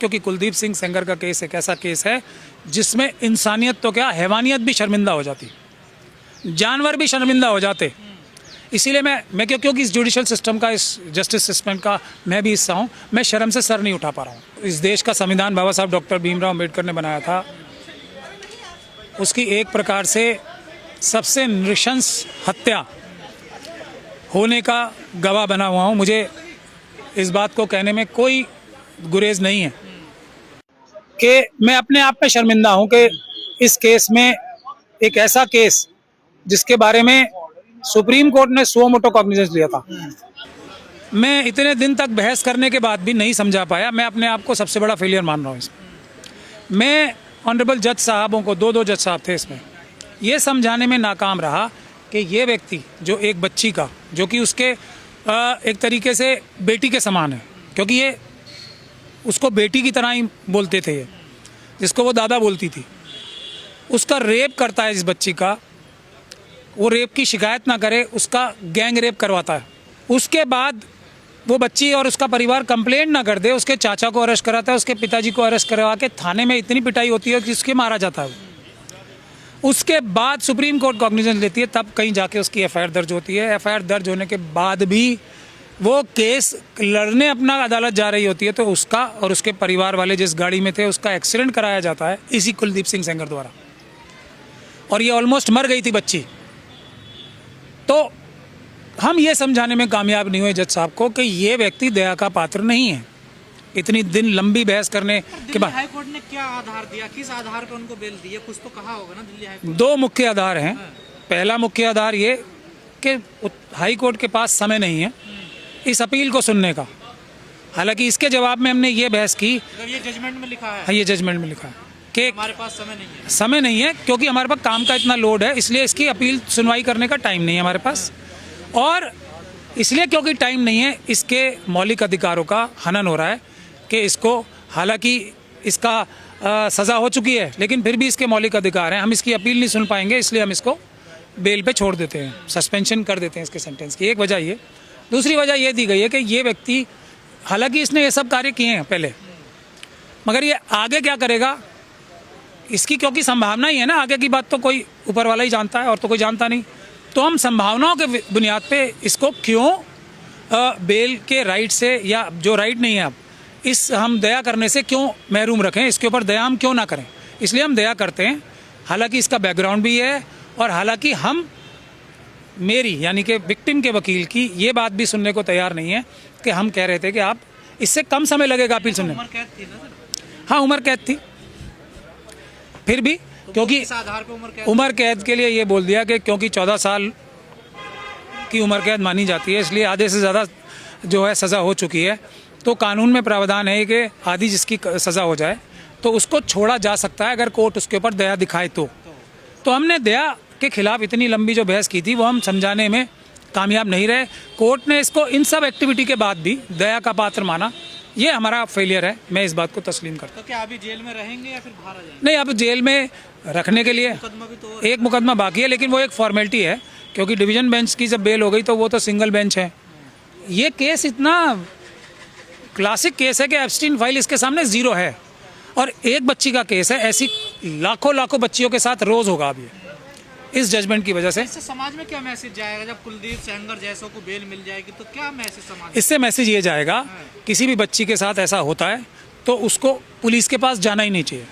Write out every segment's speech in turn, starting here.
क्योंकि कुलदीप सिंह सेंगर का केस एक ऐसा केस है जिसमें इंसानियत तो क्या, हैवानियत भी शर्मिंदा हो जाती, जानवर भी शर्मिंदा हो जाते। इसीलिए मैं क्योंकि इस जुडिशल सिस्टम का, इस जस्टिस सिस्टम का मैं भी हिस्सा हूँ, मैं शर्म से सर नहीं उठा पा रहा हूँ। इस देश का संविधान बाबा साहब डॉक्टर भीमराव अम्बेडकर ने बनाया था, उसकी एक प्रकार से सबसे नृशंस हत्या होने का गवाह बना हुआ हूँ। मुझे इस बात को कहने में कोई गुरेज नहीं है कि मैं अपने आप पे शर्मिंदा हूँ कि इस केस में, एक ऐसा केस जिसके बारे में सुप्रीम कोर्ट ने सुओ मोटो कॉग्निजेंस लिया था, मैं इतने दिन तक बहस करने के बाद भी नहीं समझा पाया। मैं अपने आप को सबसे बड़ा फेलियर मान रहा हूँ इसमें। मैं ऑनरेबल जज साहबों को, दो जज साहब थे इसमें, ये समझाने में नाकाम रहा कि ये व्यक्ति जो एक बच्ची का, जो कि उसके एक तरीके से बेटी के समान है, क्योंकि ये उसको बेटी की तरह ही बोलते थे, ये जिसको वो दादा बोलती थी, उसका रेप करता है इस बच्ची का, वो रेप की शिकायत ना करे, उसका गैंग रेप करवाता है, उसके बाद वो बच्ची और उसका परिवार कंप्लेंट ना कर दे, उसके चाचा को अरेस्ट कराता है, उसके पिताजी को अरेस्ट करवा के थाने में इतनी पिटाई होती है कि उसके मारा जाता है। उसके बाद सुप्रीम कोर्ट कॉग्निजेंस लेती है, तब कहीं जाके उसकी एफआईआर दर्ज होती है। एफआईआर दर्ज होने के बाद भी वो केस लड़ने अपना अदालत जा रही होती है, तो उसका और उसके परिवार वाले जिस गाड़ी में थे उसका एक्सीडेंट कराया जाता है इसी कुलदीप सिंह सेंगर द्वारा, और ये ऑलमोस्ट मर गई थी बच्ची। तो हम ये समझाने में कामयाब नहीं हुए जज साहब को कि ये व्यक्ति दया का पात्र नहीं है। इतनी दिन लंबी बहस करने के बाद हाई कोर्ट ने क्या आधार दिया, किस आधार पर उनको बेल दी है, कुछ तो कहा होगा ना दिल्ली हाई कोर्ट? दो मुख्य आधार हैं। पहला मुख्य आधार ये कि हाई कोर्ट के पास समय नहीं है इस अपील को सुनने का। हालांकि इसके जवाब में हमने ये बहस की, ये जजमेंट में लिखा है, हाँ ये जजमेंट में लिखा है कि हमारे पास समय नहीं है। समय नहीं है क्योंकि हमारे पास काम का इतना लोड है, इसलिए इसकी अपील सुनवाई करने का टाइम नहीं है हमारे पास, और इसलिए क्योंकि टाइम नहीं है, इसके मौलिक अधिकारों का हनन हो रहा है कि इसको, हालांकि इसका सज़ा हो चुकी है लेकिन फिर भी इसके मौलिक अधिकार हैं, हम इसकी अपील नहीं सुन पाएंगे, इसलिए हम इसको बेल पे छोड़ देते हैं, सस्पेंशन कर देते हैं इसके सेंटेंस की। एक वजह ये। दूसरी वजह ये दी गई है कि ये व्यक्ति, हालांकि इसने ये सब कार्य किए हैं पहले, मगर ये आगे क्या करेगा इसकी क्योंकि संभावना ही है ना, आगे की बात तो कोई ऊपर वाला ही जानता है और तो कोई जानता नहीं, तो हम संभावनाओं के बुनियाद पे इसको क्यों बेल के राइट से, या जो राइट नहीं है अब, इस हम दया करने से क्यों महरूम रखें, इसके ऊपर दया हम क्यों ना करें, इसलिए हम दया करते हैं। हालांकि इसका बैकग्राउंड भी है, और हालांकि हम, मेरी यानी कि विक्टिम के वकील की ये बात भी सुनने को तैयार नहीं है कि हम कह रहे थे कि आप, इससे कम समय लगेगा अपील सुनने में। हाँ उम्र कैद थी, फिर भी क्योंकि उम्र कैद के लिए ये बोल दिया कि क्योंकि 14 साल की उम्र कैद मानी जाती है, इसलिए आधे से ज़्यादा जो है सज़ा हो चुकी है, तो कानून में प्रावधान है कि आधी जिसकी सज़ा हो जाए तो उसको छोड़ा जा सकता है अगर कोर्ट उसके ऊपर दया दिखाए तो हमने दया के खिलाफ इतनी लंबी जो बहस की थी वो हम समझाने में कामयाब नहीं रहे। कोर्ट ने इसको इन सब एक्टिविटी के बाद भी दया का पात्र माना, ये हमारा फेलियर है, मैं इस बात को तस्लीम करता हूँ। तो क्या अभी जेल में रहेंगे या फिर बाहर आ जाएंगे? नहीं, अब जेल में रखने के लिए एक मुकदमा बाकी है, लेकिन वो एक फॉर्मेलिटी है, क्योंकि डिवीज़न बेंच की जब बेल हो गई तो वो तो सिंगल बेंच है। ये केस इतना क्लासिक केस है कि एब्स्टीन फाइल इसके सामने ज़ीरो है, और एक बच्ची का केस है, ऐसी लाखों बच्चियों के साथ रोज़ होगा अभी इस जजमेंट की वजह से। इससे समाज में क्या मैसेज जाएगा जब कुलदीप सेंगर जैसों को बेल मिल जाएगी, तो क्या मैसेज समाज? इससे मैसेज ये जाएगा, किसी भी बच्ची के साथ ऐसा होता है तो उसको पुलिस के पास जाना ही नहीं चाहिए,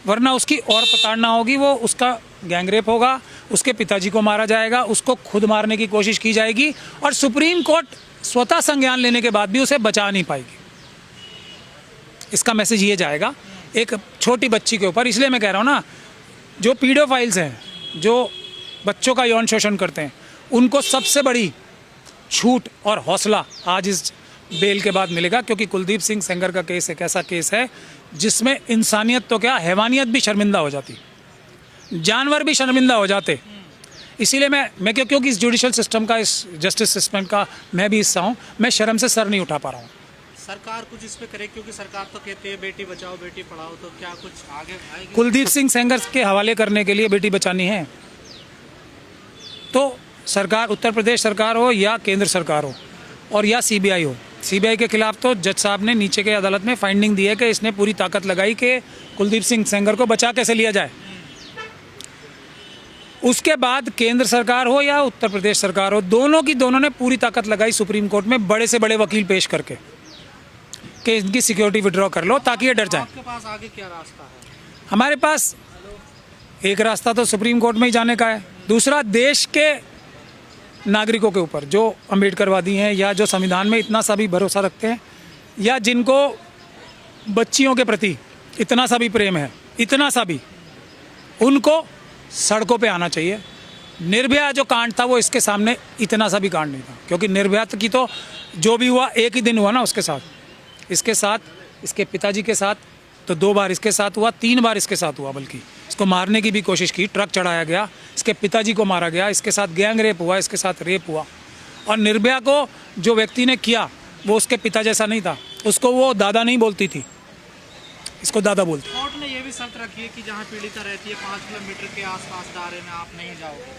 वरना उसकी और प्रताड़ना होगी, वो उसका गैंग रेप होगा, उसके पिताजी को मारा जाएगा, उसको खुद मारने की कोशिश की जाएगी, और सुप्रीम कोर्ट स्वतः संज्ञान लेने के बाद भी उसे बचा नहीं पाएगी। इसका मैसेज ये जाएगा एक छोटी बच्ची के ऊपर। इसलिए मैं कह रहा हूँ ना, जो पीडोफाइल्स हैं, जो बच्चों का यौन शोषण करते हैं, उनको सबसे बड़ी छूट और हौसला आज इस बेल के बाद मिलेगा, क्योंकि कुलदीप सिंह सेंगर का केस एक ऐसा केस है जिसमें इंसानियत तो क्या, हैवानियत भी शर्मिंदा हो जाती, जानवर भी शर्मिंदा हो जाते। इसीलिए मैं क्योंकि इस जुडिशल सिस्टम का, इस जस्टिस सिस्टम का मैं भी हिस्सा हूँ, मैं शर्म से सर नहीं उठा पा रहा हूँ। सरकार कुछ इस पे करे, क्योंकि सरकार तो कहती है बेटी बचाओ बेटी पढ़ाओ, तो क्या कुछ आगे आएगी? कुलदीप सिंह सेंगर के हवाले करने के लिए बेटी बचानी है तो सरकार, उत्तर प्रदेश सरकार हो या केंद्र सरकार हो और या सीबीआई हो, सीबीआई के खिलाफ तो जज साहब ने नीचे के अदालत में फाइंडिंग दी है कि इसने पूरी ताकत लगाई कि कुलदीप सिंह सेंगर को बचा कैसे लिया जाए। उसके बाद केंद्र सरकार हो या उत्तर प्रदेश सरकार हो, दोनों ने पूरी ताकत लगाई सुप्रीम कोर्ट में बड़े से बड़े वकील पेश करके कि इनकी सिक्योरिटी विड्रॉ कर लो ताकि ये डर जाए। आपके पास आगे क्या रास्ता है? हमारे पास एक रास्ता तो सुप्रीम कोर्ट में ही जाने का है, दूसरा देश के नागरिकों के ऊपर जो अम्बेडकरवादी हैं या जो संविधान में इतना सा भी भरोसा रखते हैं या जिनको बच्चियों के प्रति इतना सा भी प्रेम है, इतना सा भी, उनको सड़कों पे आना चाहिए। निर्भया जो कांड था वो इसके सामने इतना सा भी कांड नहीं था, क्योंकि निर्भया की तो जो भी हुआ एक ही दिन हुआ ना उसके साथ, इसके साथ, इसके पिताजी के साथ तो 2 बार इसके साथ हुआ, 3 बार इसके साथ हुआ, बल्कि इसको मारने की भी कोशिश की, ट्रक चढ़ाया गया, इसके पिताजी को मारा गया, इसके साथ गैंग रेप हुआ, इसके साथ रेप हुआ। और निर्भया को जो व्यक्ति ने किया वो उसके पिता जैसा नहीं था, उसको वो दादा नहीं बोलती थी, इसको दादा बोलती। कोर्ट ने यह भी शर्त रखी है कि जहाँ पीड़िता रहती है 5 किलोमीटर के आसपास दायरे में आप नहीं जाओगे।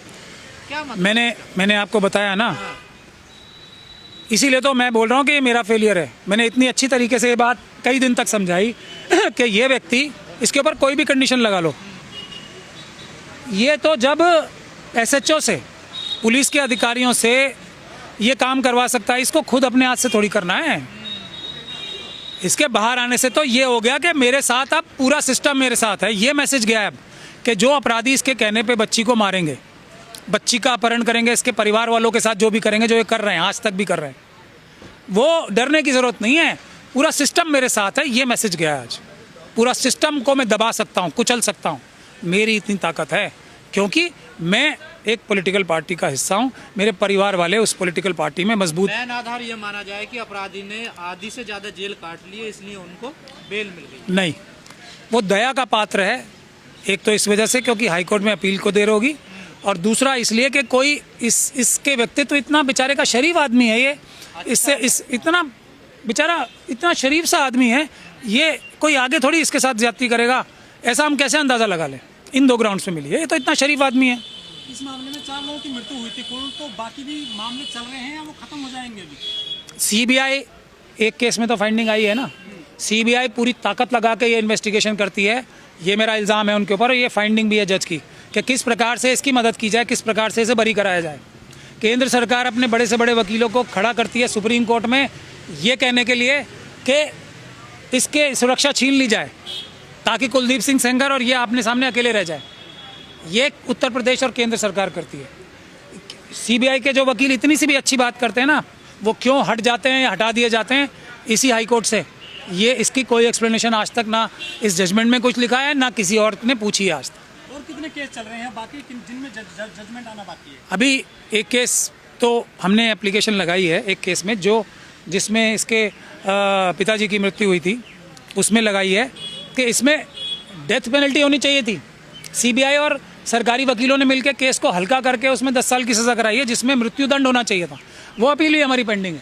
क्या मतलब? मैंने आपको बताया ना, इसीलिए तो मैं बोल रहा हूँ कि ये मेरा फेलियर है। मैंने इतनी अच्छी तरीके से ये बात कई दिन तक समझाई कि ये व्यक्ति, इसके ऊपर कोई भी कंडीशन लगा लो, ये तो जब एसएचओ से, पुलिस के अधिकारियों से ये काम करवा सकता है, इसको खुद अपने हाथ से थोड़ी करना है। इसके बाहर आने से तो ये हो गया कि मेरे साथ अब पूरा सिस्टम मेरे साथ है, ये मैसेज गया है अब कि जो अपराधी इसके कहने पे बच्ची को मारेंगे, बच्ची का अपहरण करेंगे, इसके परिवार वालों के साथ जो भी करेंगे, जो ये कर रहे हैं, आज तक भी कर रहे हैं, वो डरने की ज़रूरत नहीं है, पूरा सिस्टम मेरे साथ है, ये मैसेज गया है आज। पूरा सिस्टम को मैं दबा सकता हूँ, कुचल सकता हूँ, मेरी इतनी ताकत है, क्योंकि मैं एक पॉलिटिकल पार्टी का हिस्सा हूँ, मेरे परिवार वाले उस पॉलिटिकल पार्टी में मजबूत। बैन आधार ये माना जाए कि अपराधी ने आधी से ज़्यादा जेल काट ली है, इसलिए उनको बेल मिल गई। नहीं, वो दया का पात्र है, एक तो इस वजह से क्योंकि हाईकोर्ट में अपील को देर होगी, और दूसरा इसलिए कि कोई इसके व्यक्तित्व, इतना बेचारे का शरीफ आदमी है ये, इससे इतना बेचारा इतना शरीफ सा आदमी है, ये कोई आगे थोड़ी इसके साथ ज्यादती करेगा, ऐसा हम कैसे अंदाज़ा लगा लें। इन 2 ग्राउंड्स में मिली है, ये तो इतना शरीफ आदमी है। इस मामले में 4 लोगों की मृत्यु हुई थी कुल, तो बाकी भी मामले चल रहे हैं या वो खत्म हो जाएंगे अभी? सीबीआई, एक केस में तो फाइंडिंग आई है ना, सीबीआई पूरी ताकत लगा के ये इन्वेस्टिगेशन करती है, ये मेरा इल्ज़ाम है उनके ऊपर, और ये फाइंडिंग भी है जज की कि किस प्रकार से इसकी मदद की जाए, किस प्रकार से इसे बरी कराया जाए। केंद्र सरकार अपने बड़े से बड़े वकीलों को खड़ा करती है सुप्रीम कोर्ट में ये कहने के लिए कि इसके सुरक्षा छीन ली जाए ताकि कुलदीप सिंह सेंगर और ये अपने सामने अकेले रह जाए। ये उत्तर प्रदेश और केंद्र सरकार करती है। सीबीआई के जो वकील इतनी सी भी अच्छी बात करते हैं ना, वो क्यों हट जाते हैं या हटा दिए जाते हैं इसी हाई कोर्ट से, ये इसकी कोई एक्सप्लेनेशन आज तक ना इस जजमेंट में कुछ लिखा है, ना किसी और ने पूछी है आज तक। और कितने केस चल रहे हैं बाकी जिनमें जजमेंट आना बाकी है? अभी एक केस तो हमने एप्लीकेशन लगाई है, एक केस में जिसमें इसके पिताजी की मृत्यु हुई थी, उसमें लगाई है कि इसमें डेथ पेनल्टी होनी चाहिए थी। सीबीआई और सरकारी वकीलों ने मिलकर केस को हल्का करके उसमें 10 साल की सज़ा कराई है, जिसमें मृत्युदंड होना चाहिए था। वो अपील भी हमारी पेंडिंग है।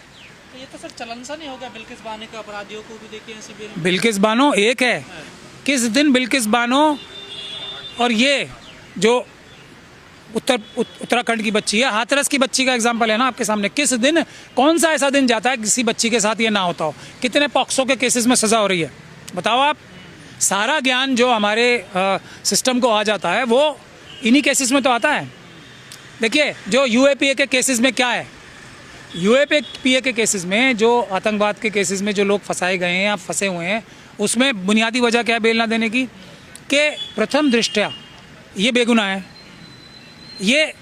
तो ये तो सर चलन सा नहीं होगा, बिल्किस बानो के अपराधियों को भी देखिए ऐसी बेल। बिल्किस बानो एक है, किस दिन बिल्किस बानो और ये जो उत्तराखंड की बच्ची है, हाथरस की बच्ची का एग्जाम्पल है ना आपके सामने, किस दिन, कौन सा ऐसा दिन जाता है किसी बच्ची के साथ ये ना होता हो? कितने पॉक्सो के केसेस में सज़ा हो रही है, बताओ आप। सारा ज्ञान जो हमारे सिस्टम को आ जाता है वो इन्हीं केसेस में तो आता है। देखिए जो यूएपीए के केसेस में क्या है, यूएपीए के केसेस में, जो आतंकवाद के केसेस में जो लोग फंसाए गए हैं या फंसे हुए हैं, उसमें बुनियादी वजह क्या है बेल ना देने की? कि प्रथम दृष्टया ये बेगुनाह है। ये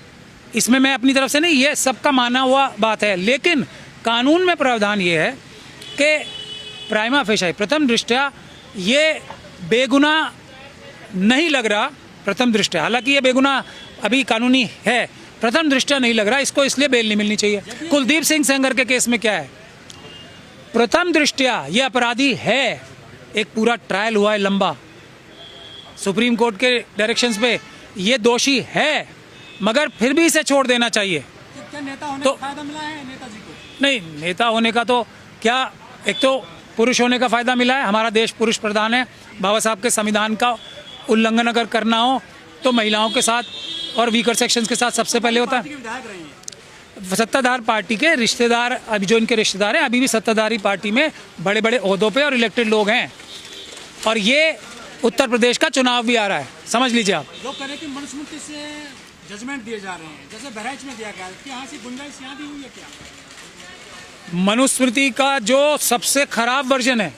इसमें मैं अपनी तरफ से नहीं, ये सबका माना हुआ बात है, लेकिन कानून में प्रावधान ये है कि प्राइमा फेशि, प्रथम दृष्टया ये बेगुनाह नहीं लग रहा, प्रथम दृष्टया, हालांकि ये बेगुनाह अभी कानूनी है, प्रथम दृष्टया नहीं लग रहा, इसको इसलिए बेल नहीं मिलनी चाहिए। कुलदीप सिंह सेंगर के केस में क्या है, प्रथम दृष्टया ये अपराधी है, एक पूरा ट्रायल हुआ है लंबा, सुप्रीम कोर्ट के डायरेक्शंस पे ये दोषी है, मगर फिर भी इसे छोड़ देना चाहिए। क्या नेता होने तो का फायदा मिला है नेताजी को? नहीं, नेता होने का तो क्या, एक तो पुरुष होने का फ़ायदा मिला है, हमारा देश पुरुष प्रधान है, बाबा साहब के संविधान का उल्लंघन अगर करना हो तो महिलाओं के साथ और वीकर सेक्शंस के साथ सबसे पहले होता है। पार्टी के विधायक रहे हैं। सत्ताधार पार्टी के रिश्तेदार, अभी जो इनके रिश्तेदार हैं अभी भी सत्ताधारी पार्टी में बड़े बड़े ओहदों पे और इलेक्टेड लोग हैं। और ये उत्तर प्रदेश का चुनाव भी आ रहा है, समझ लीजिए आप। लोग कह रहे हैं कि मनुस्मृति से जजमेंट दिए जा रहे हैं, जैसे बहराइच में दिया गया है, कि यहाँ से गुंजाइश यहाँ भी हुई है क्या? मनुस्मृति का जो सबसे खराब वर्जन है,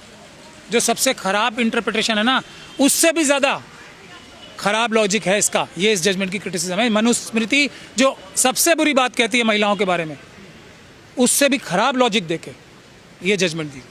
जो सबसे खराब इंटरप्रिटेशन है ना, उससे भी ज़्यादा खराब लॉजिक है इसका। ये इस जजमेंट की क्रिटिसिज्म है। मनुस्मृति जो सबसे बुरी बात कहती है महिलाओं के बारे में, उससे भी खराब लॉजिक देके ये जजमेंट दी।